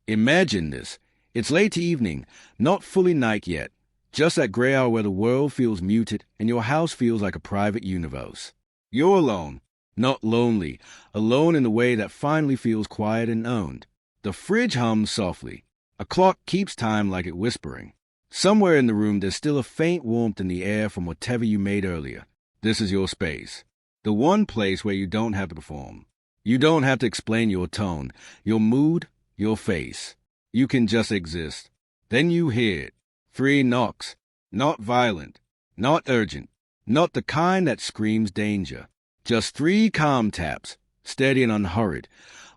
Imagine this. It's late evening, not fully night yet, just that gray hour where the world feels muted and your house feels like a private universe. You're alone, not lonely, alone in the way that finally feels quiet and owned. The fridge hums softly. A clock keeps time like it whispering. Somewhere in the room there's still a faint warmth in the air from whatever you made earlier. This is your space. The one place where you don't have to perform. You don't have to explain your tone, your mood, your face. You can just exist. Then you hear it. 3 knocks. Not violent. Not urgent. Not the kind that screams danger. Just 3 calm taps, steady and unhurried,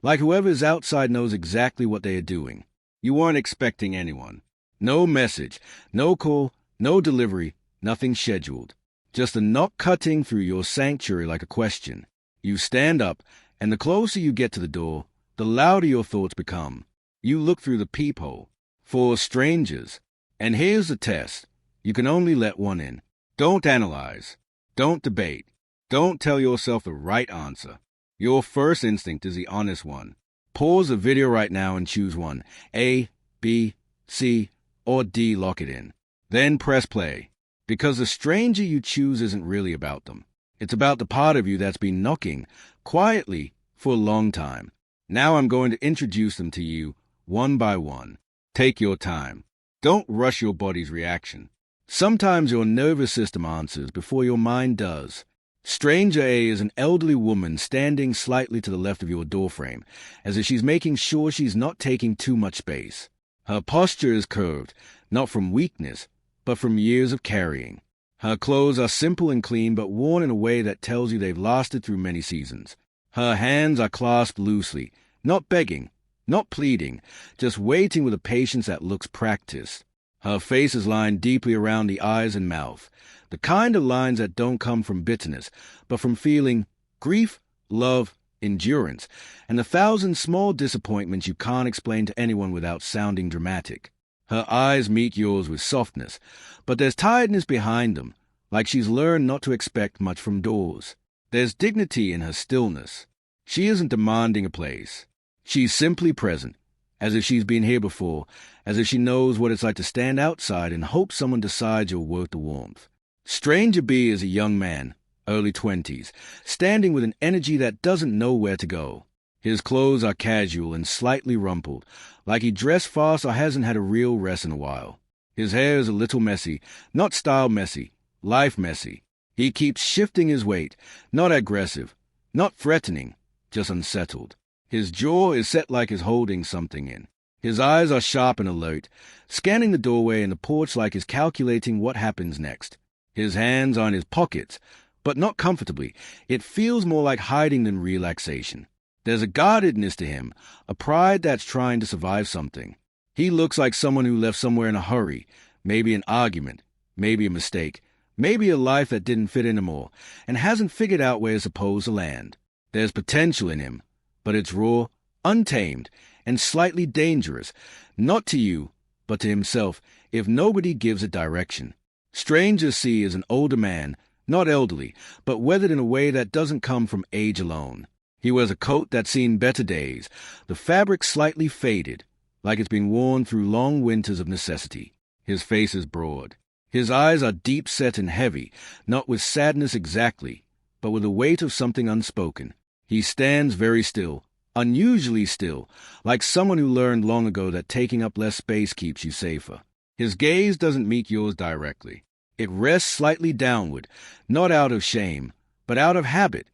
like whoever is outside knows exactly what they are doing. You weren't expecting anyone. No message, no call, no delivery, nothing scheduled. Just a knock cutting through your sanctuary like a question. You stand up, and the closer you get to the door, the louder your thoughts become. You look through the peephole. 4 strangers. And here's the test. You can only let one in. Don't analyze. Don't debate. Don't tell yourself the right answer. Your first instinct is the honest one. Pause the video right now and choose one. A, B, C, or D, lock it in. Then press play. Because the stranger you choose isn't really about them. It's about the part of you that's been knocking, quietly, for a long time. Now I'm going to introduce them to you, one by one. Take your time. Don't rush your body's reaction. Sometimes your nervous system answers before your mind does. Stranger A is an elderly woman standing slightly to the left of your doorframe, as if she's making sure she's not taking too much space. Her posture is curved, not from weakness, but from years of carrying. Her clothes are simple and clean, but worn in a way that tells you they've lasted through many seasons. Her hands are clasped loosely, not begging, not pleading, just waiting with a patience that looks practiced. Her face is lined deeply around the eyes and mouth, the kind of lines that don't come from bitterness, but from feeling grief, love, endurance, and 1,000 small disappointments you can't explain to anyone without sounding dramatic. Her eyes meet yours with softness, but there's tiredness behind them, like she's learned not to expect much from doors. There's dignity in her stillness. She isn't demanding a place. She's simply present, as if she's been here before, as if she knows what it's like to stand outside and hope someone decides you're worth the warmth. Stranger B is a young man, early 20s, standing with an energy that doesn't know where to go. His clothes are casual and slightly rumpled, like he dressed fast or hasn't had a real rest in a while. His hair is a little messy, not style messy, life messy. He keeps shifting his weight, not aggressive, not threatening, just unsettled. His jaw is set like he's holding something in. His eyes are sharp and alert, scanning the doorway and the porch like he's calculating what happens next. His hands are in his pockets, but not comfortably. It feels more like hiding than relaxation. There's a guardedness to him, a pride that's trying to survive something. He looks like someone who left somewhere in a hurry, maybe an argument, maybe a mistake, maybe a life that didn't fit anymore, and hasn't figured out where it's supposed to land. There's potential in him, but it's raw, untamed, and slightly dangerous, not to you, but to himself, if nobody gives it direction. Stranger C is an older man, not elderly, but weathered in a way that doesn't come from age alone. He wears a coat that's seen better days, the fabric slightly faded, like it's been worn through long winters of necessity. His face is broad. His eyes are deep-set and heavy, not with sadness exactly, but with the weight of something unspoken. He stands very still, unusually still, like someone who learned long ago that taking up less space keeps you safer. His gaze doesn't meet yours directly. It rests slightly downward, not out of shame, but out of habit,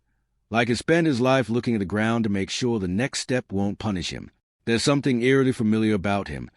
like he spent his life looking at the ground to make sure the next step won't punish him. There's something eerily familiar about him,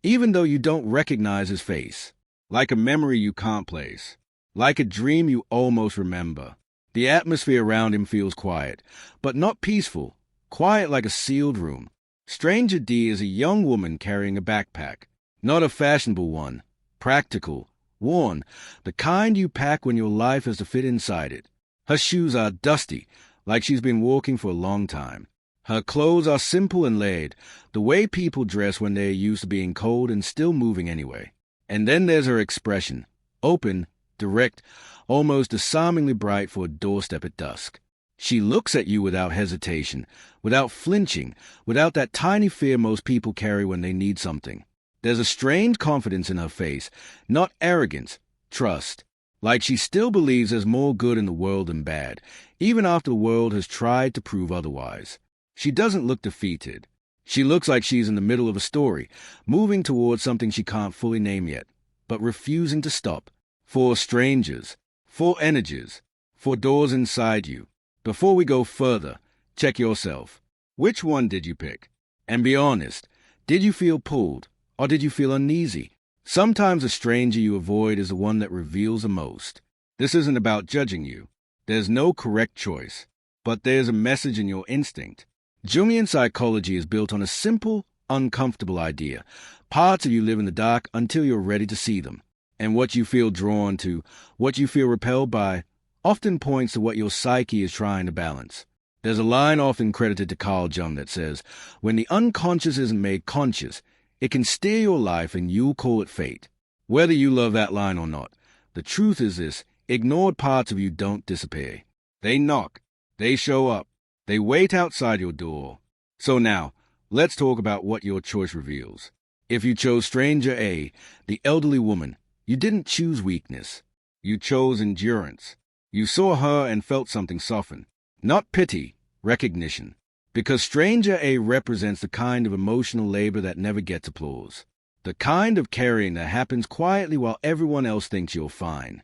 even though you don't recognize his face. Like a memory you can't place. Like a dream you almost remember. The atmosphere around him feels quiet, but not peaceful. Quiet like a sealed room. Stranger D is a young woman carrying a backpack. Not a fashionable one. Practical. Worn. The kind you pack when your life has to fit inside it. Her shoes are dusty, like she's been walking for a long time. Her clothes are simple and layered, the way people dress when they're used to being cold and still moving anyway. And then there's her expression. Open, direct, almost disarmingly bright for a doorstep at dusk. She looks at you without hesitation, without flinching, without that tiny fear most people carry when they need something. There's a strange confidence in her face, not arrogance, trust. Like she still believes there's more good in the world than bad, even after the world has tried to prove otherwise. She doesn't look defeated. She looks like she's in the middle of a story, moving towards something she can't fully name yet, but refusing to stop. For strangers, for energies, for doors inside you. Before we go further, check yourself. Which one did you pick? And be honest, did you feel pulled, or did you feel uneasy? Sometimes the stranger you avoid is the one that reveals the most. This isn't about judging you. There's no correct choice, but there's a message in your instinct. Jungian psychology is built on a simple, uncomfortable idea. Parts of you live in the dark until you're ready to see them. And what you feel drawn to, what you feel repelled by, often points to what your psyche is trying to balance. There's a line often credited to Carl Jung that says, when the unconscious isn't made conscious, it can steer your life and you'll call it fate. Whether you love that line or not, the truth is this: ignored parts of you don't disappear. They knock, they show up, they wait outside your door. So now, let's talk about what your choice reveals. If you chose Stranger A, the elderly woman, you didn't choose weakness. You chose endurance. You saw her and felt something soften. Not pity, recognition. Because Stranger A represents the kind of emotional labor that never gets applause. The kind of carrying that happens quietly while everyone else thinks you're fine.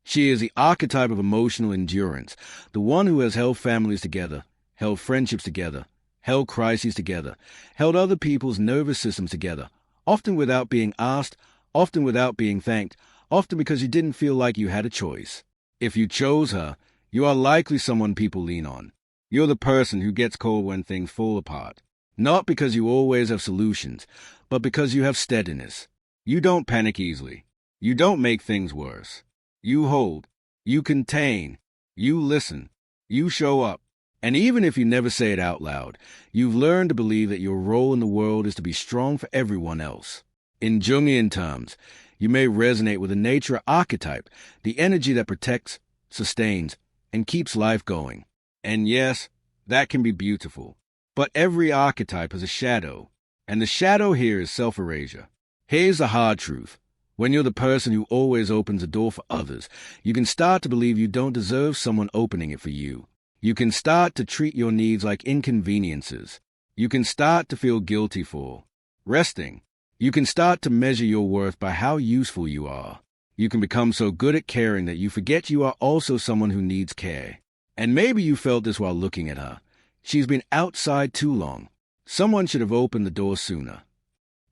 She is the archetype of emotional endurance, the one who has held families together, held friendships together, held crises together, held other people's nervous systems together, often without being asked, often without being thanked, often because you didn't feel like you had a choice. If you chose her, you are likely someone people lean on. You're the person who gets cold when things fall apart. Not because you always have solutions, but because you have steadiness. You don't panic easily. You don't make things worse. You hold. You contain. You listen. You show up. And even if you never say it out loud, you've learned to believe that your role in the world is to be strong for everyone else. In Jungian terms, you may resonate with the nature archetype, the energy that protects, sustains, and keeps life going. And yes, that can be beautiful. But every archetype has a shadow, and the shadow here is self-erasure. Here's the hard truth. When you're the person who always opens a door for others, you can start to believe you don't deserve someone opening it for you. You can start to treat your needs like inconveniences. You can start to feel guilty for resting. You can start to measure your worth by how useful you are. You can become so good at caring that you forget you are also someone who needs care. And maybe you felt this while looking at her. She's been outside too long. Someone should have opened the door sooner.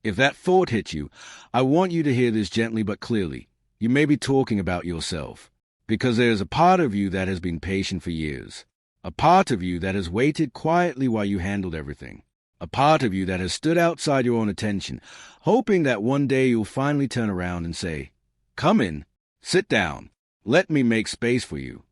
If that thought hit you, I want you to hear this gently but clearly. You may be talking about yourself, because there is a part of you that has been patient for years. A part of you that has waited quietly while you handled everything. A part of you that has stood outside your own attention, hoping that one day you'll finally turn around and say, "Come in, sit down, let me make space for you."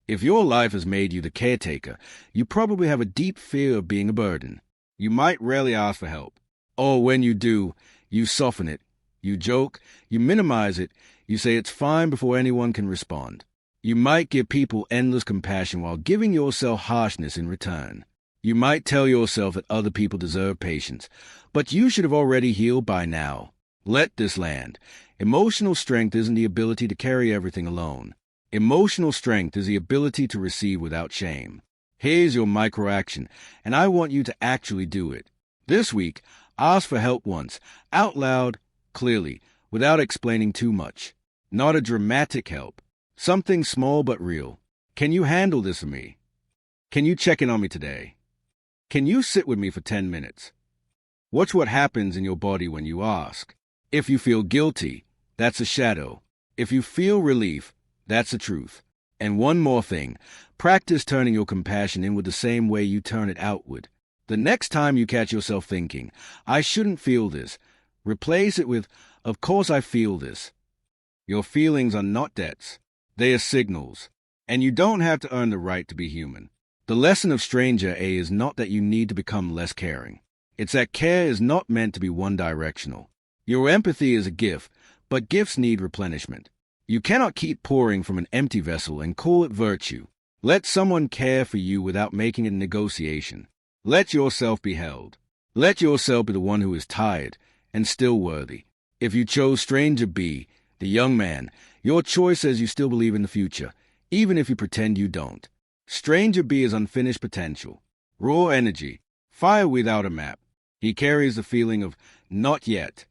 If your life has made you the caretaker, you probably have a deep fear of being a burden. You might rarely ask for help. Or when you do, you soften it, you joke, you minimize it, you say it's fine before anyone can respond. You might give people endless compassion while giving yourself harshness in return. You might tell yourself that other people deserve patience, but you should have already healed by now. Let this land. Emotional strength isn't the ability to carry everything alone. Emotional strength is the ability to receive without shame. Here's your micro-action, and I want you to actually do it. This week, ask for help once, out loud, clearly, without explaining too much. Not a dramatic help. Something small but real. Can you handle this for me? Can you check in on me today? Can you sit with me for 10 minutes? Watch what happens in your body when you ask. If you feel guilty, that's a shadow. If you feel relief, that's the truth. And one more thing, practice turning your compassion inward the same way you turn it outward. The next time you catch yourself thinking, "I shouldn't feel this," replace it with, "Of course I feel this." Your feelings are not debts. They are signals. And you don't have to earn the right to be human. The lesson of Stranger A is not that you need to become less caring. It's that care is not meant to be one-directional. Your empathy is a gift, but gifts need replenishment. You cannot keep pouring from an empty vessel and call it virtue. Let someone care for you without making it a negotiation. Let yourself be held. Let yourself be the one who is tired and still worthy. If you chose Stranger B, the young man, your choice says you still believe in the future, even if you pretend you don't. Stranger B is unfinished potential, raw energy, fire without a map. He carries the feeling of not yet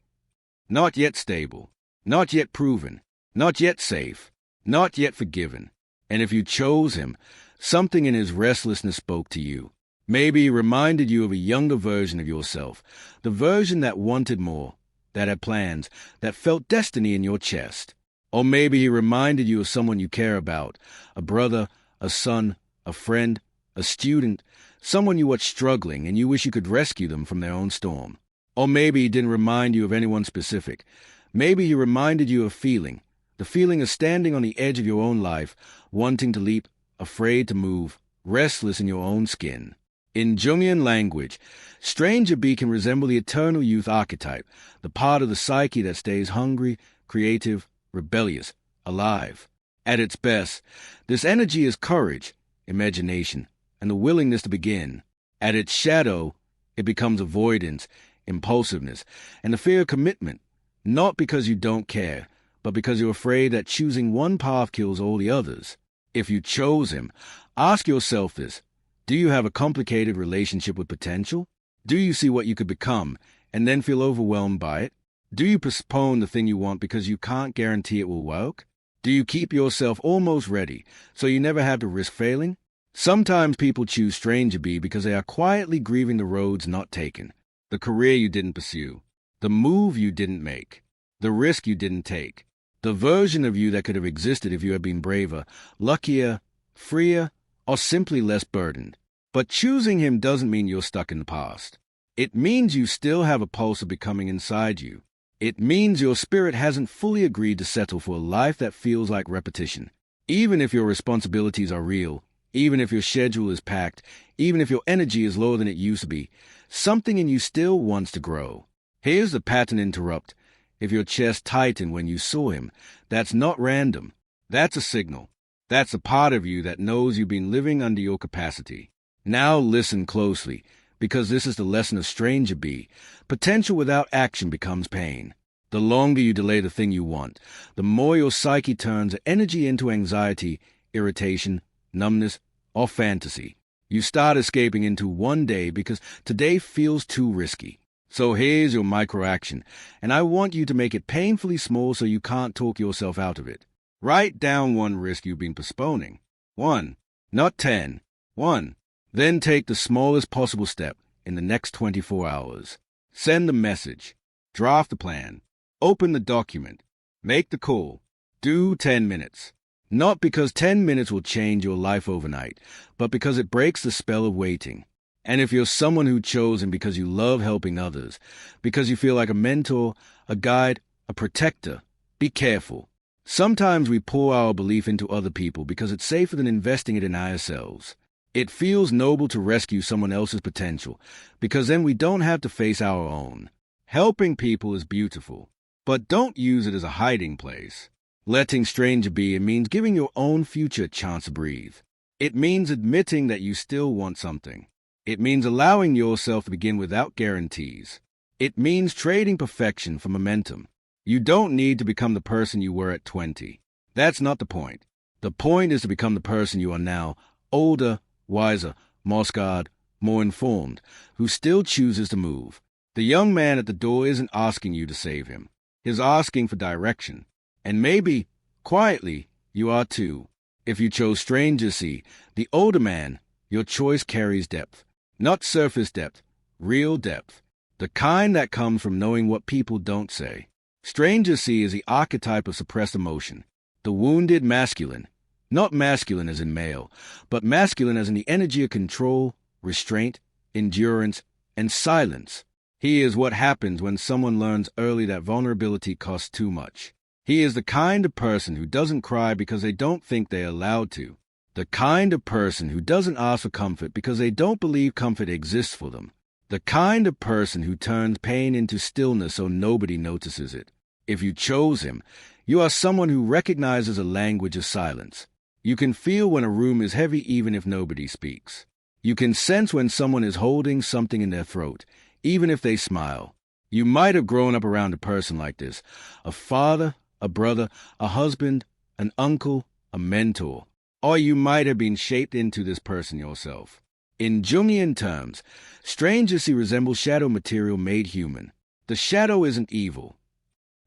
stable, not yet proven, not yet safe, not yet forgiven. And if you chose him, something in his restlessness spoke to you. Maybe he reminded you of a younger version of yourself, the version that wanted more, that had plans, that felt destiny in your chest. Or maybe he reminded you of someone you care about, a brother, a son, a friend, a student, someone you watch struggling and you wish you could rescue them from their own storm. Or maybe he didn't remind you of anyone specific. Maybe he reminded you of feeling, the feeling of standing on the edge of your own life, wanting to leap, afraid to move, restless in your own skin. In Jungian language, Stranger B can resemble the eternal youth archetype, the part of the psyche that stays hungry, creative, rebellious, alive. At its best, this energy is courage, imagination, and the willingness to begin. At its shadow, it becomes avoidance, impulsiveness, and the fear of commitment, not because you don't care, but because you're afraid that choosing one path kills all the others. If you chose him, ask yourself this. Do you have a complicated relationship with potential? Do you see what you could become and then feel overwhelmed by it? Do you postpone the thing you want because you can't guarantee it will work? Do you keep yourself almost ready so you never have to risk failing? Sometimes people choose Stranger B because they are quietly grieving the roads not taken, the career you didn't pursue, the move you didn't make, the risk you didn't take, the version of you that could have existed if you had been braver, luckier, freer, or simply less burdened. But choosing him doesn't mean you're stuck in the past. It means you still have a pulse of becoming inside you. It means your spirit hasn't fully agreed to settle for a life that feels like repetition. Even if your responsibilities are real, even if your schedule is packed, even if your energy is lower than it used to be, something in you still wants to grow. Here's the pattern interrupt. If your chest tightened when you saw him, that's not random. That's a signal. That's a part of you that knows you've been living under your capacity. Now listen closely, because this is the lesson of Stranger B. Potential without action becomes pain. The longer you delay the thing you want, the more your psyche turns energy into anxiety, irritation, numbness, or fantasy. You start escaping into one day because today feels too risky. So here's your micro-action, and I want you to make it painfully small so you can't talk yourself out of it. Write down one risk you've been postponing. 1. Not 10. 1. Then take the smallest possible step in the next 24 hours. Send the message. Draft the plan. Open the document. Make the call. Do 10 minutes. Not because 10 minutes will change your life overnight, but because it breaks the spell of waiting. And if you're someone who chose him because you love helping others, because you feel like a mentor, a guide, a protector, be careful. Sometimes we pour our belief into other people because it's safer than investing it in ourselves. It feels noble to rescue someone else's potential because then we don't have to face our own. Helping people is beautiful, but don't use it as a hiding place. Letting Stranger be, it means giving your own future a chance to breathe. It means admitting that you still want something. It means allowing yourself to begin without guarantees. It means trading perfection for momentum. You don't need to become the person you were at 20. That's not the point. The point is to become the person you are now, older, wiser, more scarred, more informed, who still chooses to move. The young man at the door isn't asking you to save him. He's asking for direction. And maybe, quietly, you are too. If you chose Stranger C, the older man, your choice carries depth. Not surface depth, real depth. The kind that comes from knowing what people don't say. Stranger C is the archetype of suppressed emotion, the wounded masculine. Not masculine as in male, but masculine as in the energy of control, restraint, endurance, and silence. He is what happens when someone learns early that vulnerability costs too much. He is the kind of person who doesn't cry because they don't think they're allowed to. The kind of person who doesn't ask for comfort because they don't believe comfort exists for them. The kind of person who turns pain into stillness so nobody notices it. If you chose him, you are someone who recognizes a language of silence. You can feel when a room is heavy even if nobody speaks. You can sense when someone is holding something in their throat, even if they smile. You might have grown up around a person like this: a father, a brother, a husband, an uncle, a mentor. Or you might have been shaped into this person yourself. In Jungian terms, strange resembles shadow material made human. The shadow isn't evil.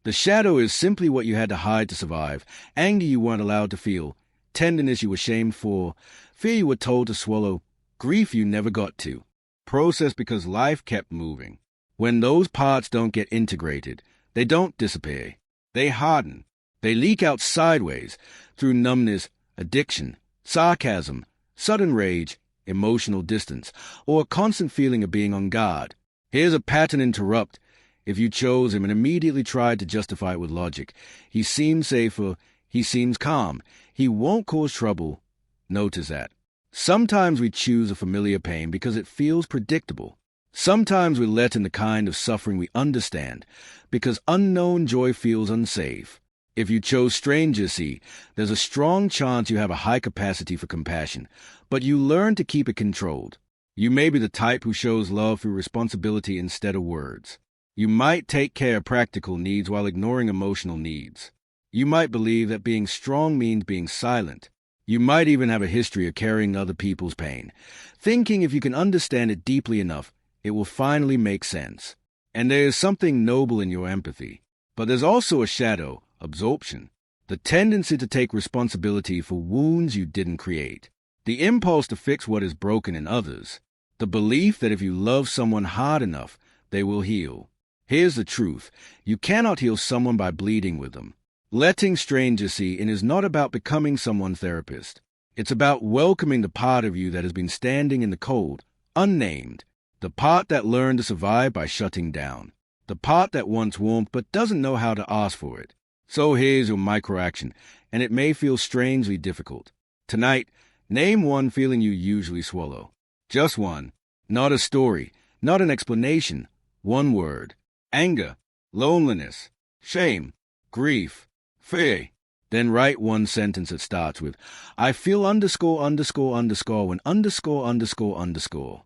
The shadow is simply what you had to hide to survive: anger you weren't allowed to feel, tenderness you were shamed for, fear you were told to swallow, grief you never got to process because life kept moving. When those parts don't get integrated, they don't disappear. They harden. They leak out sideways through numbness, addiction, sarcasm, sudden rage, emotional distance, or a constant feeling of being on guard. Here's a pattern interrupt. If you chose him and immediately tried to justify it with logic, he seems safer, he seems calm, he won't cause trouble. Notice that. Sometimes we choose a familiar pain because it feels predictable. Sometimes we let in the kind of suffering we understand because unknown joy feels unsafe. If you chose strangecy, there's a strong chance you have a high capacity for compassion, but you learn to keep it controlled. You may be the type who shows love through responsibility instead of words. You might take care of practical needs while ignoring emotional needs. You might believe that being strong means being silent. You might even have a history of carrying other people's pain, thinking if you can understand it deeply enough, it will finally make sense. And there is something noble in your empathy. But there's also a shadow, absorption, the tendency to take responsibility for wounds you didn't create, the impulse to fix what is broken in others, the belief that if you love someone hard enough, they will heal. Here's the truth: you cannot heal someone by bleeding with them. Letting strangers see in is not about becoming someone's therapist. It's about welcoming the part of you that has been standing in the cold, unnamed, the part that learned to survive by shutting down, the part that wants warmth but doesn't know how to ask for it. So here's your micro-action, and it may feel strangely difficult. Tonight, name one feeling you usually swallow. Just one. Not a story, not an explanation. One word. Anger, loneliness, shame, grief, fear. Then write one sentence that starts with, I feel ____ when _____.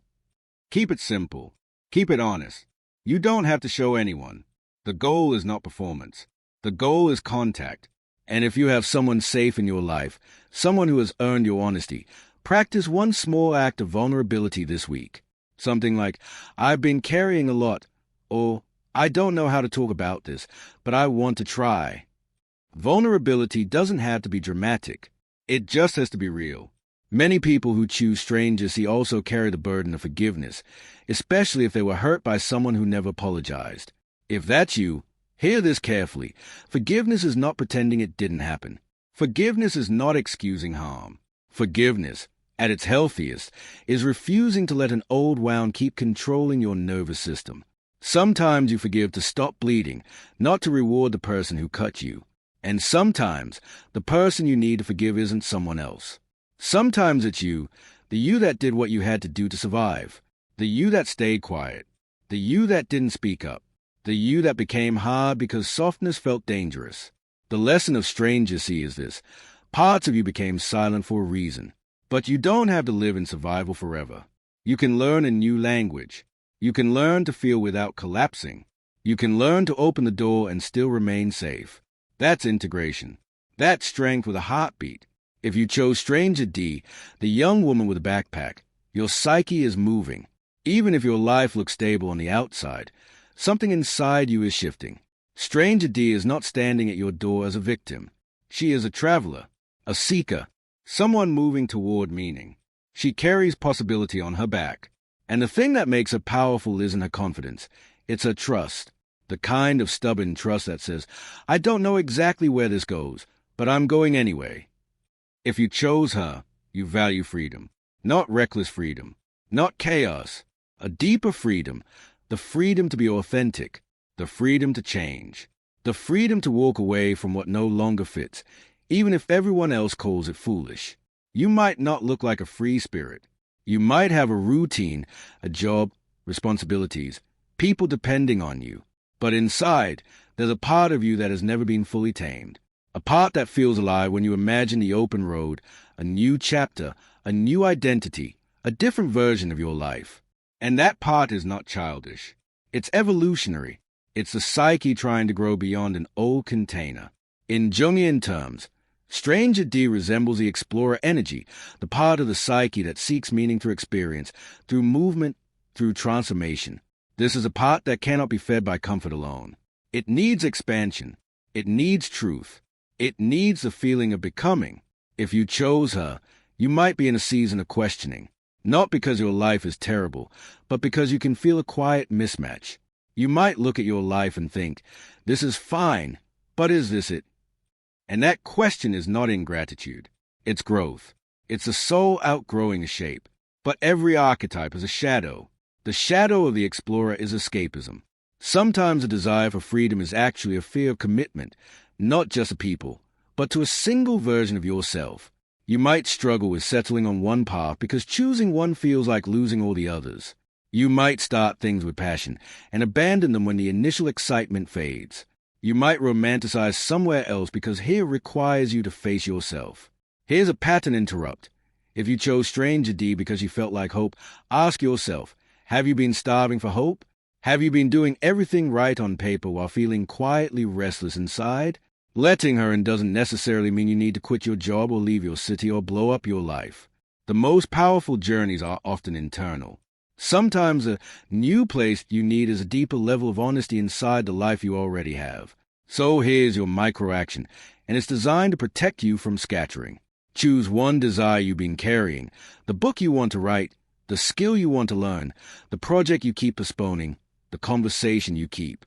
Keep it simple. Keep it honest. You don't have to show anyone. The goal is not performance. The goal is contact. And if you have someone safe in your life, someone who has earned your honesty, practice one small act of vulnerability this week. Something like, I've been carrying a lot, or I don't know how to talk about this, but I want to try. Vulnerability doesn't have to be dramatic. It just has to be real. Many people who choose strangecy also carry the burden of forgiveness, especially if they were hurt by someone who never apologized. If that's you, hear this carefully. Forgiveness is not pretending it didn't happen. Forgiveness is not excusing harm. Forgiveness, at its healthiest, is refusing to let an old wound keep controlling your nervous system. Sometimes you forgive to stop bleeding, not to reward the person who cut you. And sometimes the person you need to forgive isn't someone else. Sometimes it's you, the you that did what you had to do to survive, the you that stayed quiet, the you that didn't speak up, the you that became hard because softness felt dangerous. The lesson of strangecy is this: parts of you became silent for a reason. But you don't have to live in survival forever. You can learn a new language. You can learn to feel without collapsing. You can learn to open the door and still remain safe. That's integration. That's strength with a heartbeat. If you chose Stranger D, the young woman with a backpack, your psyche is moving. Even if your life looks stable on the outside, something inside you is shifting. Stranger D is not standing at your door as a victim. She is a traveler, a seeker, someone moving toward meaning. She carries possibility on her back. And the thing that makes her powerful isn't her confidence. It's her trust. The kind of stubborn trust that says, I don't know exactly where this goes, but I'm going anyway. If you chose her, you value freedom. Not reckless freedom. Not chaos. A deeper freedom. The freedom to be authentic. The freedom to change. The freedom to walk away from what no longer fits, even if everyone else calls it foolish. You might not look like a free spirit. You might have a routine, a job, responsibilities, people depending on you. But inside, there's a part of you that has never been fully tamed. A part that feels alive when you imagine the open road, a new chapter, a new identity, a different version of your life. And that part is not childish. It's evolutionary. It's the psyche trying to grow beyond an old container. In Jungian terms, Stranger D resembles the explorer energy, the part of the psyche that seeks meaning through experience, through movement, through transformation. This is a part that cannot be fed by comfort alone. It needs expansion. It needs truth. It needs the feeling of becoming. If you chose her, you might be in a season of questioning. Not because your life is terrible, but because you can feel a quiet mismatch. You might look at your life and think, this is fine, but is this it? And that question is not ingratitude. It's growth. It's the soul outgrowing a shape. But every archetype is a shadow. The shadow of the explorer is escapism. Sometimes a desire for freedom is actually a fear of commitment, not just a people, but to a single version of yourself. You might struggle with settling on one path because choosing one feels like losing all the others. You might start things with passion and abandon them when the initial excitement fades. You might romanticize somewhere else because here requires you to face yourself. Here's a pattern interrupt. If you chose Stranger D because you felt like hope, ask yourself, have you been starving for hope? Have you been doing everything right on paper while feeling quietly restless inside? Letting her in doesn't necessarily mean you need to quit your job or leave your city or blow up your life. The most powerful journeys are often internal. Sometimes a new place you need is a deeper level of honesty inside the life you already have. So here's your micro-action, and it's designed to protect you from scattering. Choose one desire you've been carrying, the book you want to write, the skill you want to learn, the project you keep postponing, the conversation you keep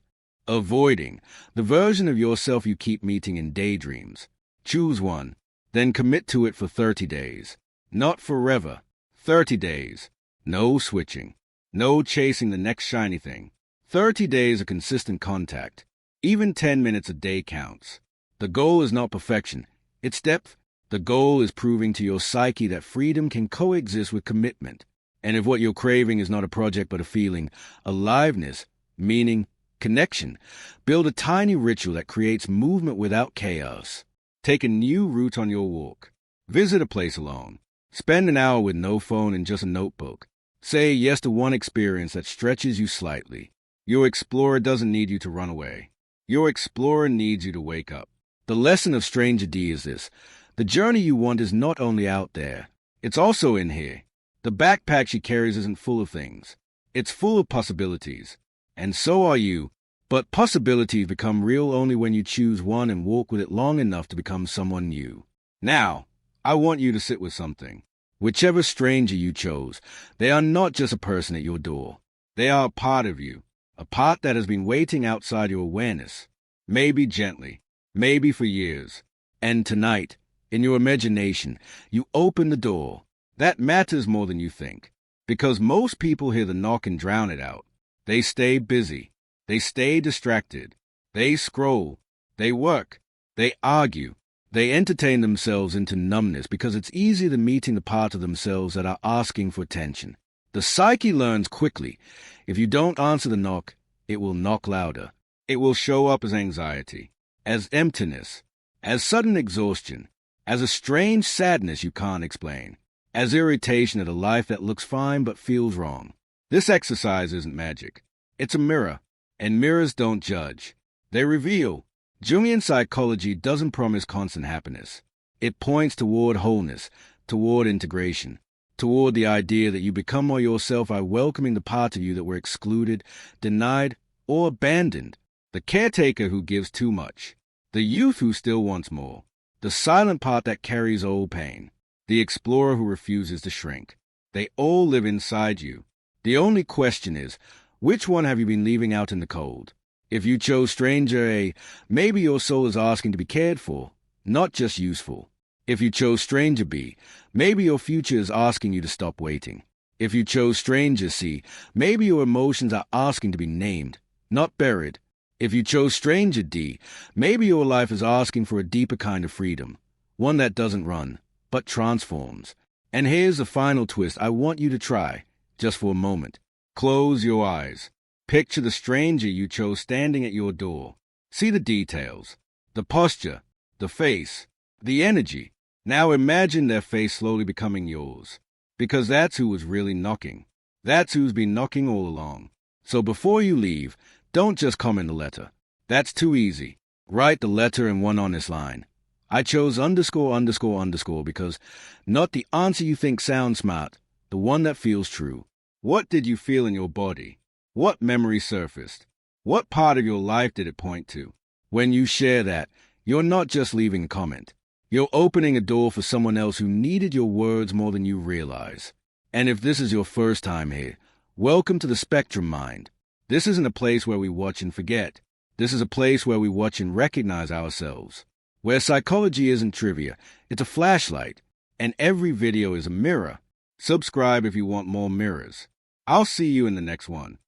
avoiding, the version of yourself you keep meeting in daydreams. Choose one, then commit to it for 30 days. Not forever. 30 days. No switching. No chasing the next shiny thing. 30 days of consistent contact. Even 10 minutes a day counts. The goal is not perfection. It's depth. The goal is proving to your psyche that freedom can coexist with commitment. And if what you're craving is not a project but a feeling, aliveness, meaning, connection, build a tiny ritual that creates movement without chaos. Take a new route on your walk. Visit a place alone. Spend an hour with no phone and just a notebook. Say yes to one experience that stretches you slightly. Your explorer doesn't need you to run away. Your explorer needs you to wake up. The lesson of Stranger D is this. The journey you want is not only out there. It's also in here. The backpack she carries isn't full of things. It's full of possibilities. And so are you. But possibilities become real only when you choose one and walk with it long enough to become someone new. Now, I want you to sit with something. Whichever stranger you chose, they are not just a person at your door. They are a part of you, a part that has been waiting outside your awareness, maybe gently, maybe for years. And tonight, in your imagination, you open the door. That matters more than you think, because most people hear the knock and drown it out. They stay busy. They stay distracted. They scroll. They work. They argue. They entertain themselves into numbness because it's easier than meeting the part of themselves that are asking for attention. The psyche learns quickly. If you don't answer the knock, it will knock louder. It will show up as anxiety, as emptiness, as sudden exhaustion, as a strange sadness you can't explain, as irritation at a life that looks fine but feels wrong. This exercise isn't magic. It's a mirror, and mirrors don't judge. They reveal. Jungian psychology doesn't promise constant happiness. It points toward wholeness, toward integration, toward the idea that you become more yourself by welcoming the parts of you that were excluded, denied, or abandoned. The caretaker who gives too much. The youth who still wants more. The silent part that carries old pain. The explorer who refuses to shrink. They all live inside you. The only question is, which one have you been leaving out in the cold? If you chose Stranger A, maybe your soul is asking to be cared for, not just useful. If you chose Stranger B, maybe your future is asking you to stop waiting. If you chose Stranger C, maybe your emotions are asking to be named, not buried. If you chose Stranger D, maybe your life is asking for a deeper kind of freedom, one that doesn't run, but transforms. And here's the final twist I want you to try, just for a moment. Close your eyes. Picture the stranger you chose standing at your door. See the details, the posture, The face. The energy. Now imagine their face slowly becoming yours. Because that's who was really knocking. That's who's been knocking all along. So before you leave, don't just comment the letter. That's too easy. Write the letter in one honest line. I chose ___ because not the answer you think sounds smart, the one that feels true. What did you feel in your body? What memory surfaced? What part of your life did it point to? When you share that, you're not just leaving a comment. You're opening a door for someone else who needed your words more than you realize. And if this is your first time here, welcome to the Spectrum Mind. This isn't a place where we watch and forget. This is a place where we watch and recognize ourselves. Where psychology isn't trivia, it's a flashlight. And every video is a mirror. Subscribe if you want more mirrors. I'll see you in the next one.